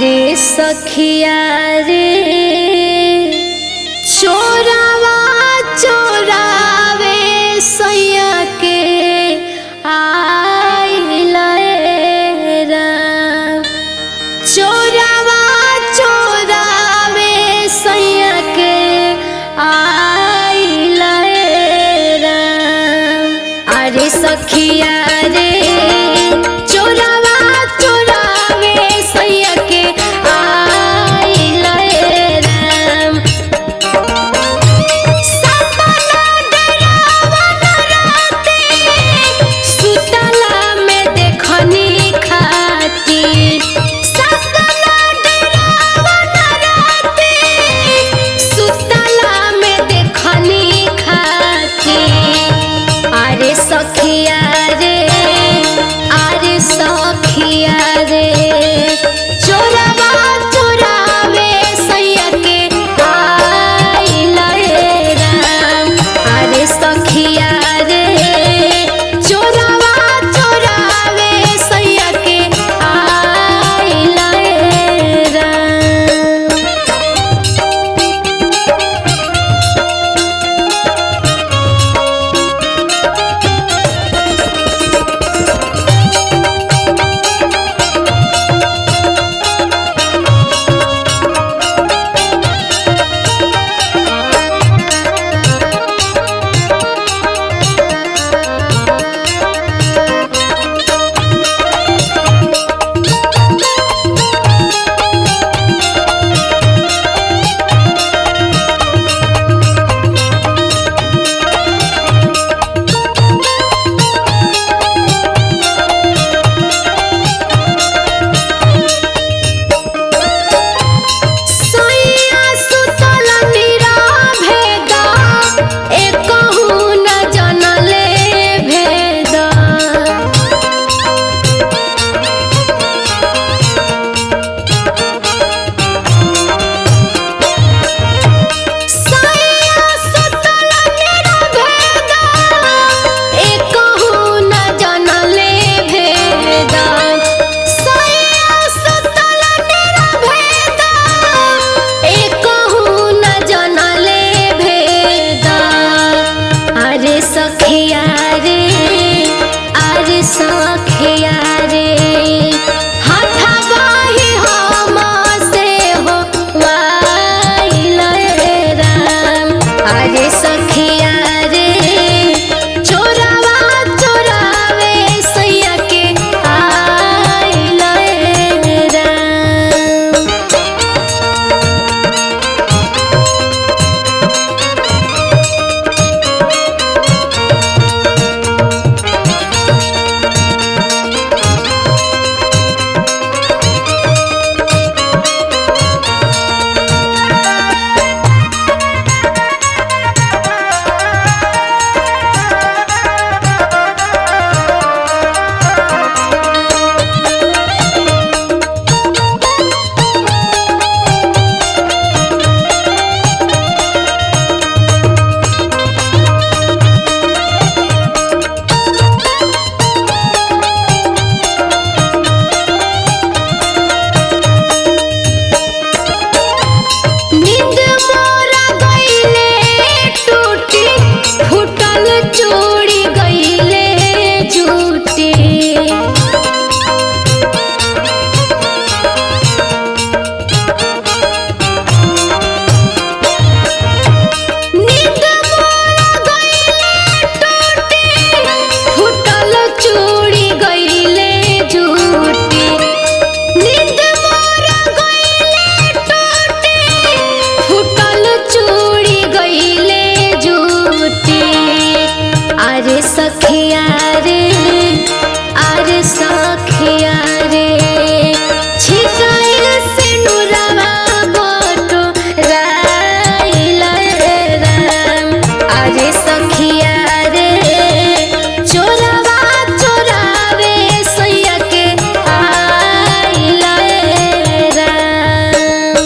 अरे सखिया रे चोरावा चोरावे सैया के आइल राम। चोरावा चोरावे सैया के आइल राम। अरे सखिया रे चोरावा चोरावे सैया के आइल राम। सपना डरावन राते सुतला में देखनी खातिर। सपना डरावन राते सुतला में देखनी खातिर। अरे सखिया रे अरे सखिया रे चोरावा चोरावे सैया के आइल राम। अरे सखिया रे चोरावा चोरावे सैया के आइल राम। सैया सुतल निराभेदा एकहु न जनले भेदा। सैया सुतल निराभेदा एकहु न जनले भेदा। सैया सुतल निराभेदा एकहु न जनले भेदा। अरे सखिया रे अरे सखिया रे हठबाही हम से हो वाइल राम। अरे सखिया रे चोरावा चोरावे सैया के आइल राम। नींद मोरा गइले टूटी फूटल चूड़ी गइले झूठी। नींद मोरा गइले टूटी फूटल चूड़ी गइले झूठी। नींद मोरा गइले टूटी फूटल चूड़ी गइले झूठी। अरे सखिया रे अरे सखिया रे छिटाइल सिनुरवा गोटो राइल राम। अरे सखिया रे चोरावा चोरावे सैया के आइल राम।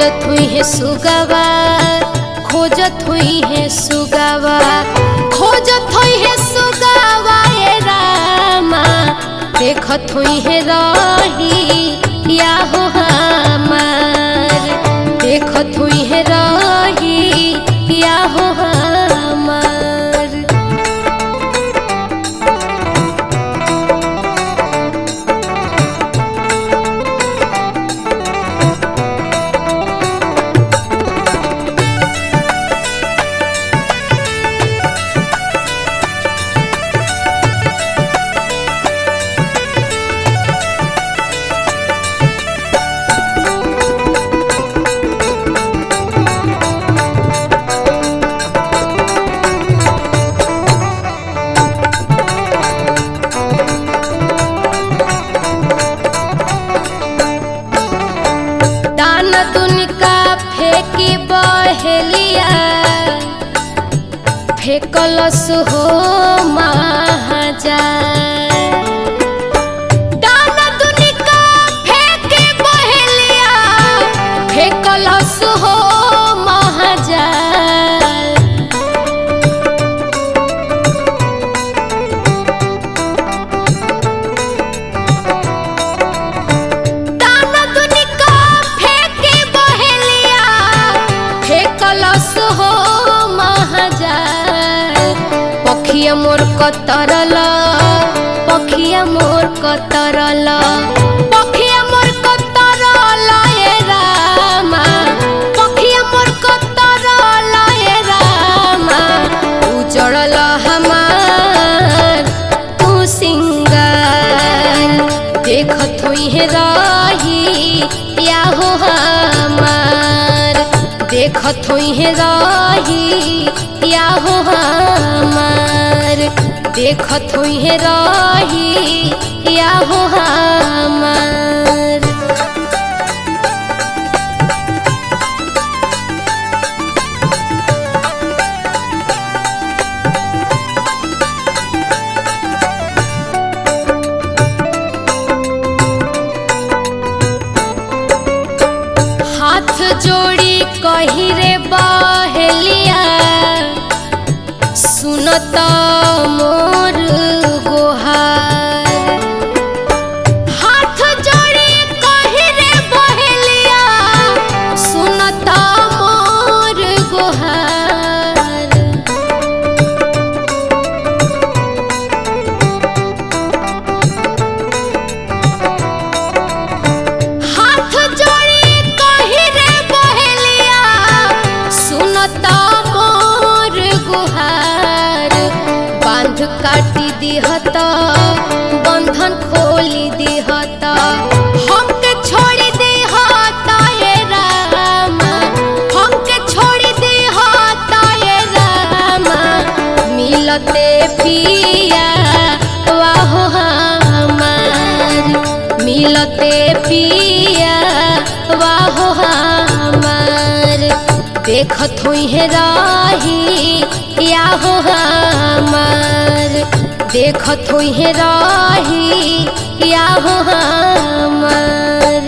खोजत हुई है सुगवा, खोजत हुई है सुगवा, खोजत हुई है सुगवा ए रामा, देखत हुई है राही या हो हमार, देखत हुई है राही या हो हमार। फेकलस हो महाजाय, दाना दुनिका फेंके बहेलिया, फेकलस हो महाजाय। दाना दुनिका फेंके बहेलिया, फेकलस हो पखिया मोर कतरल, पखिया मोर कतरल, पखिया मोर कतरल ए रामा, पखिया मोर कतरल ए रामा, उजड़ल हमार तू सिंगार, देखत हुई है राही या हो हमार, देखत हुई है राही या हो हमार, देखत हुई है राही या हो हमार। हाथ जोड़ी कही रे बहेलिया, सुनता मोर गोहार, हाथ जोड़ी कही रे बहेलिया, सुनता मोर गोहार। हाथ जोड़ी कही रे बहेलिया, सुनता मोर गुहार, बांध काटी दिहता, बंधन खोली दिहता, हमके छोड़ी दिहता ए रामा, हमके छोड़ी दिहता ए रामा, मिलते पिया वाहो हमार, मिलते पिया वाहो हमार, देखत हुई है राही या हो हमार, देखत हुई है राही या हो हमार।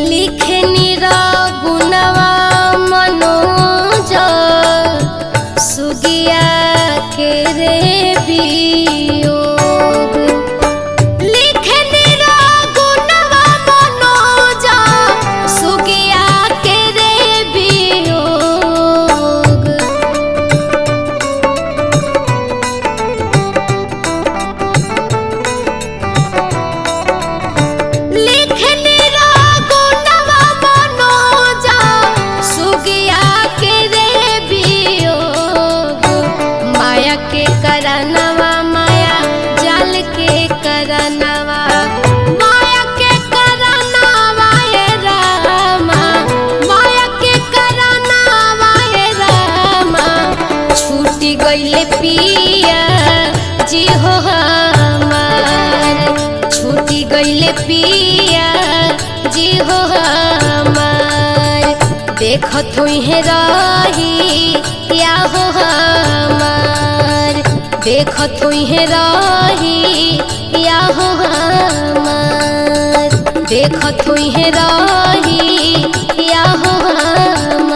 लिखे निरा गुनवा गईले पिया जी हो हमार, देखत हुई है रही या हो हमार, देखत हुई है रही या हो हमार, देखत हुई है रही या हो हमार।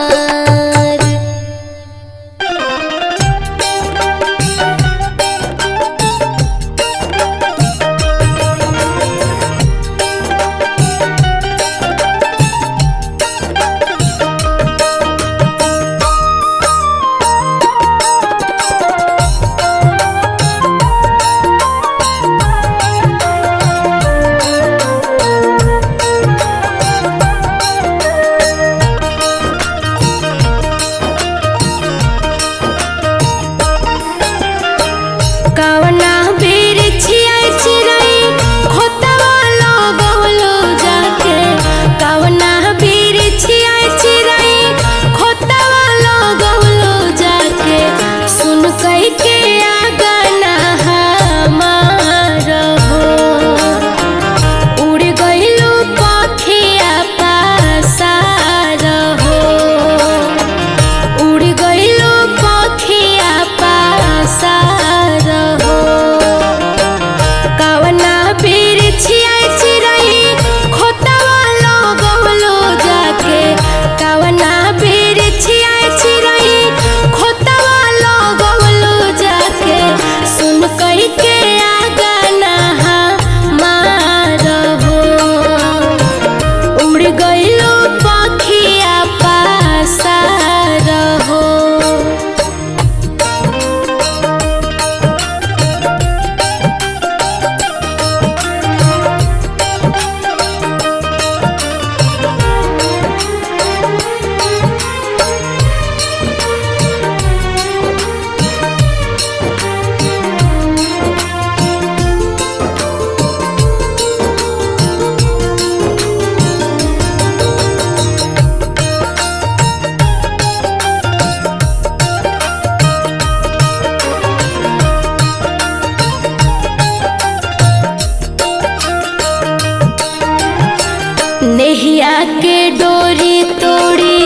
नेहिया के डोरी तोड़ी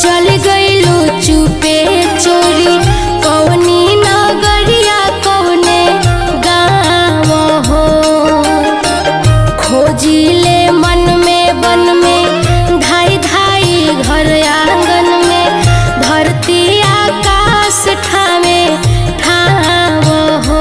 चल गईलू चुपे चोरी, कौनी नगरिया कौने गाँव हो, खोजिले मन में बन में धाई धाई घर आंगन में, धरती आकाश ठावे ठाव हो।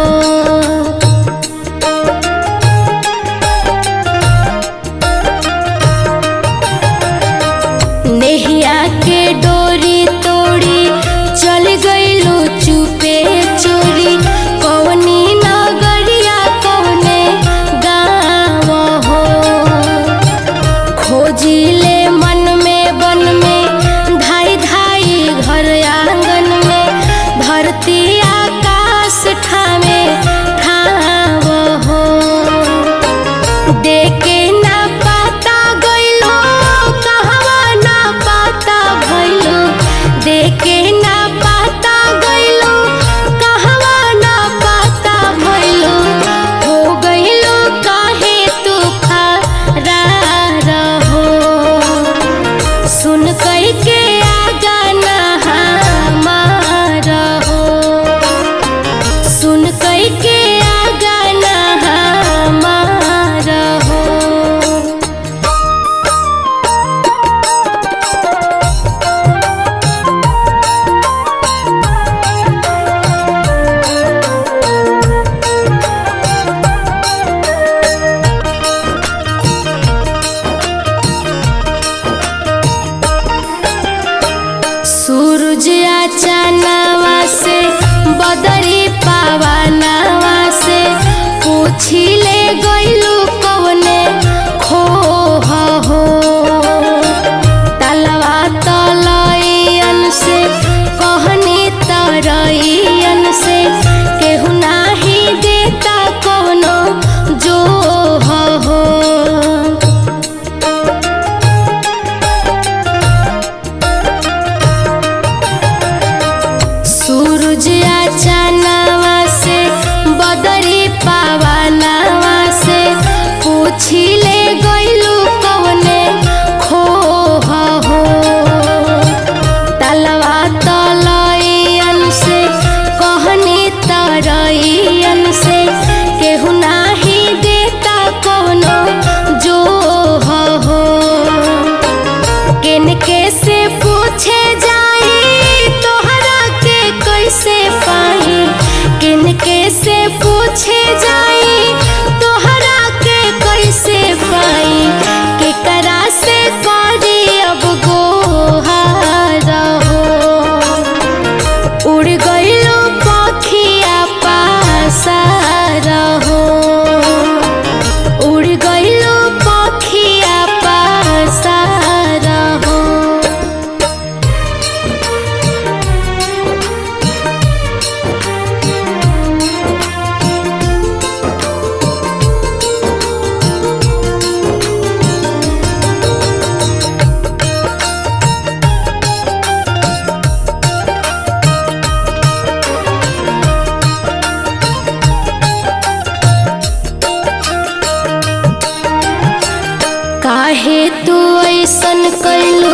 काहे तू ऐसन कैलू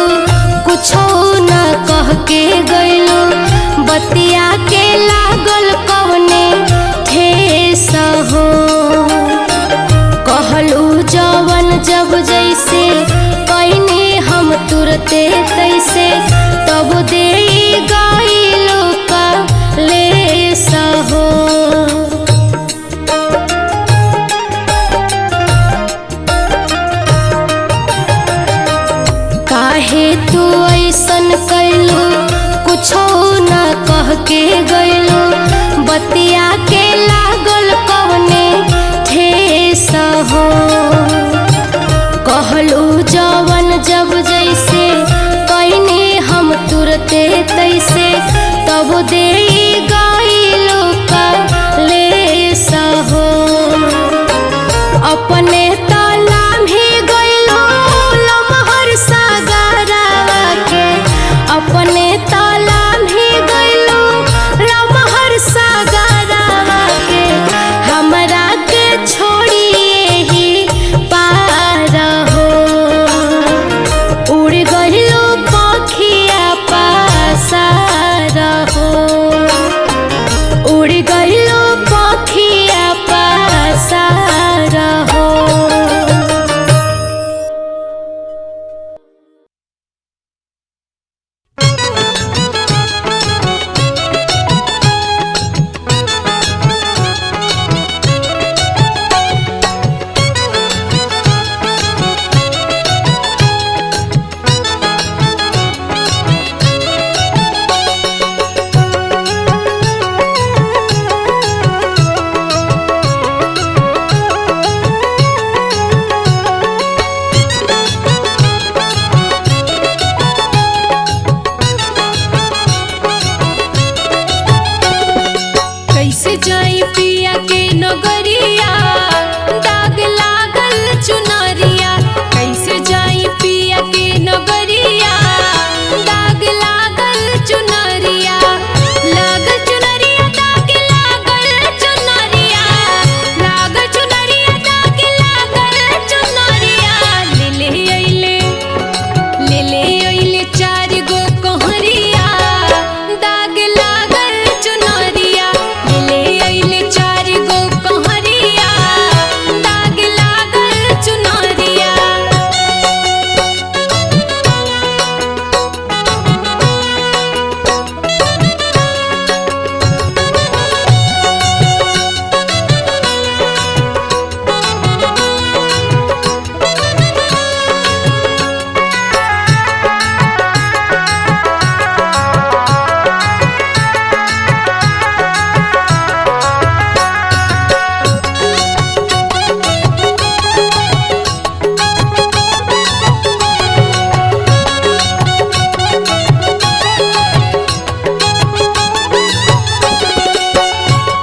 कुछो न कह के गैलू बतिया के लागल कवने ठेस हो कहलू जवन जब जैसे कहने हम तुरते तैसे तब दे गइलू का लेस हो काहे तू ऐसन कैलू कुछो न कह के गैलू बतिया के लागल कवने ठेस हो कहलू जवन जब जैसे कहने हम तुरते तैसे तब दे गइलू का लेस हो अपने ताला भी गइलू लमहर सागरवा के अपने ताला भी गइलू लमहर सागरवा के हमरा के छोड़िए ही पार हो उड़ गइलू पखिया पासार हो उड़ गइलू पखिया पासार हो कैसे जाई पिया के नगरिया दाग लागल चुनरिया कैसे जाई पिया के नगरिया दाग लागल चुनरिया दाग लागल चुनरिया लागल चुनरिया दाग लागल चुनरिया ले ले अइले 4 गो कहरिया दाग लागल चुनरिया ले अइले 4 गो कहरिया दाग लागल चुनरिया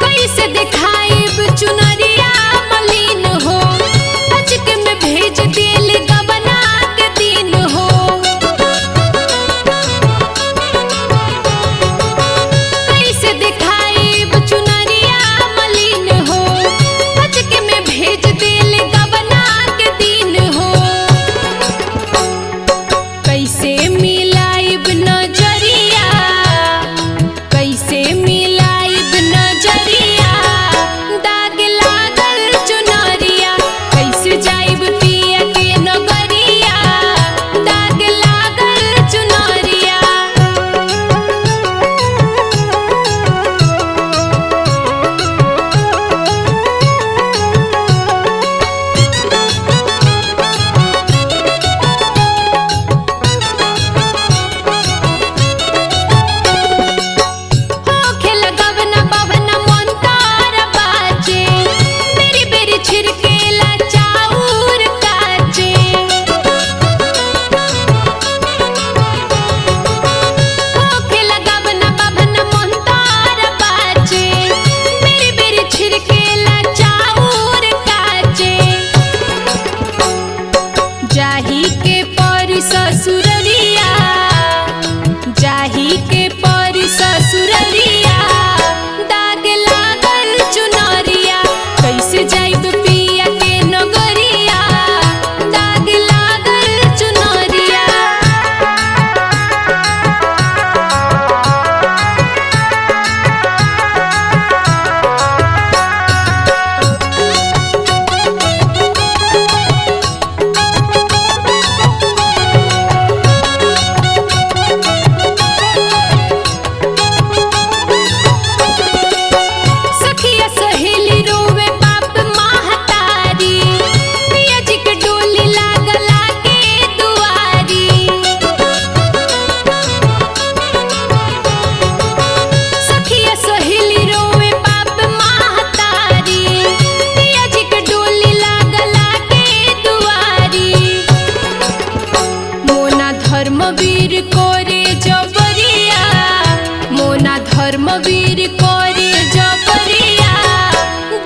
कैसे दिखाइब चुनरिया मलिन हो अचक में भेज दिल गबना के दिन हो कैसे दिखाइब चुनरिया मलिन हो अचक में भेज दिल गबना के दिन हो कैसे मिलाइब नजरिया कैसे मिलाइब नजरिया दाग लागल चुनरिया कैसे जाइब पिया के नगरिया दाग लागल चुनरिया होखे लगवना बवना मन तारा बाजे मेरी बेरी छिड़केला चाउर काचे होखे लगवना बवना मन तारा बाजे मेरी बेरी छिड़केला चाउर काचे जाही के पर ससुररिया जाही के पर ससुररिया दाग लागल चुनरिया कैसे जाइब पिया के नगरिया दाग लागल धर्मवीर कोरे जबरिया मोना धर्मवीर कोरे जबरिया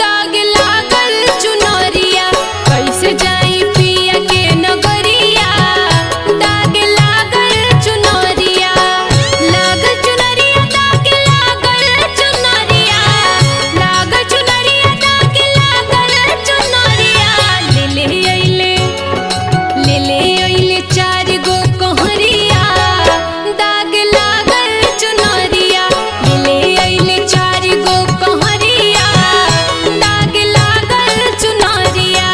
दाग लागल चुनरिया कैसे जाई पिया के नगरिया दाग लागल चुनरिया लागल चुनरिया दाग लागल चुनरिया लागल चुनरिया दाग लागल चुनरिया ले ले अइले चार गो कहरिया दाग लागल चुनरिया ले अइले चार गो कहरिया दाग लागल चुनरिया।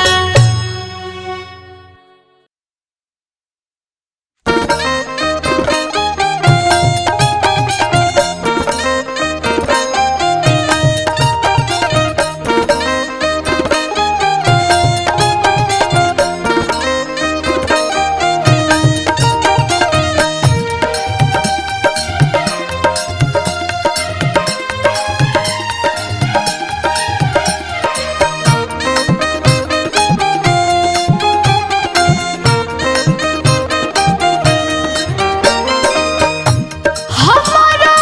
हमारा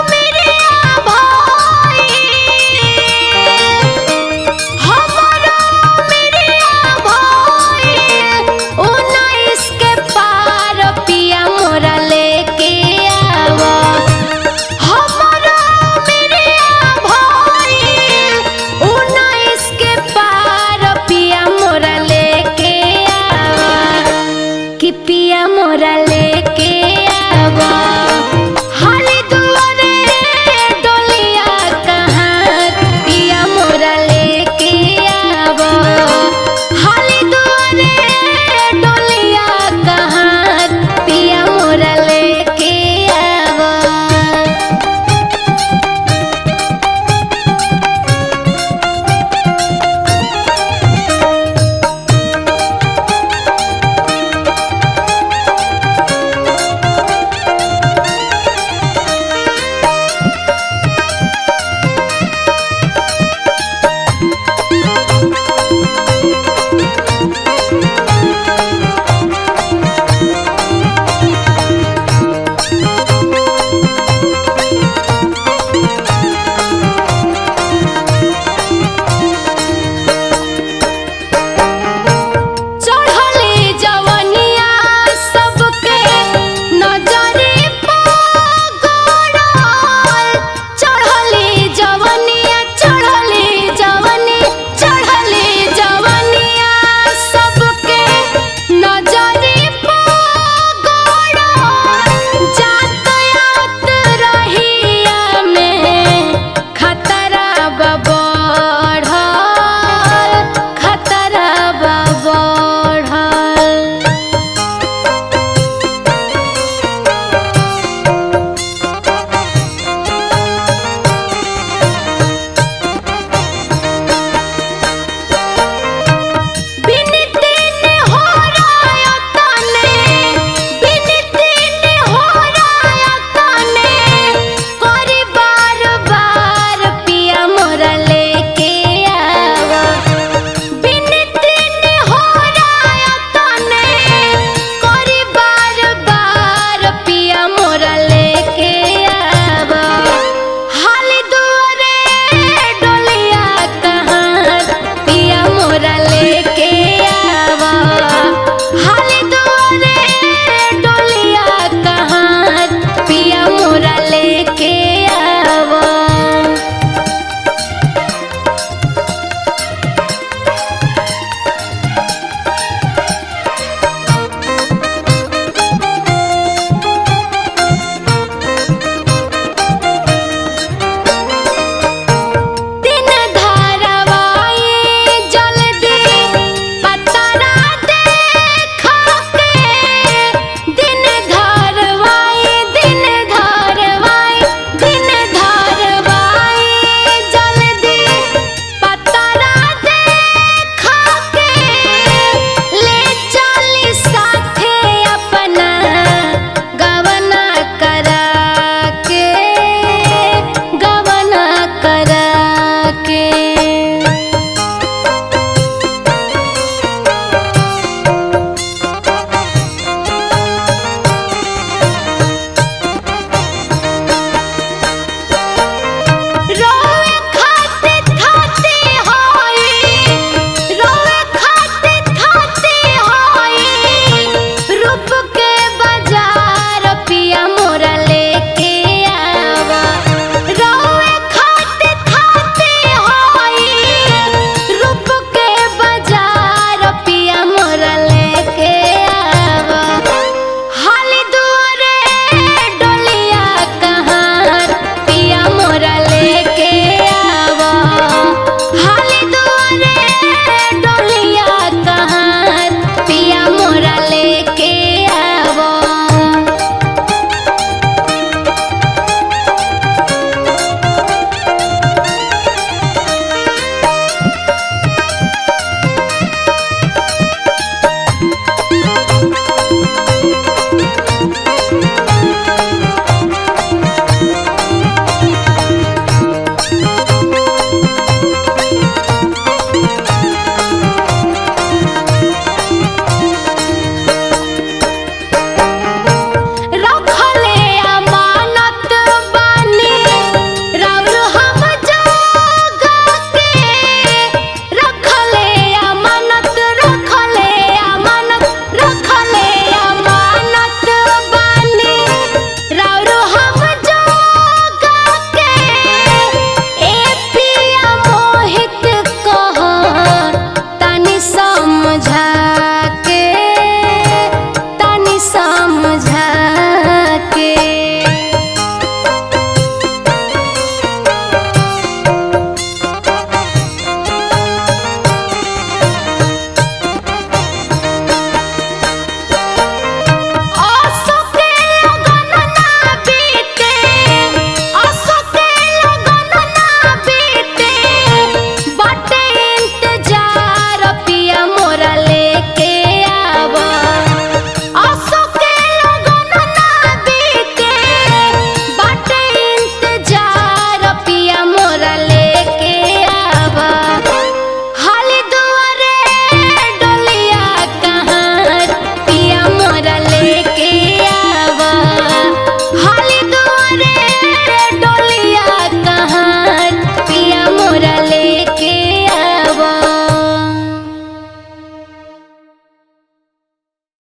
मेरे भाई हमारा मेरे भाई 19 के पार पिया मोरा लेके आवा हमारा मेरे भाई 19 के पार पिया मोरा लेके आवा कि पिया मोरा लेके आवा।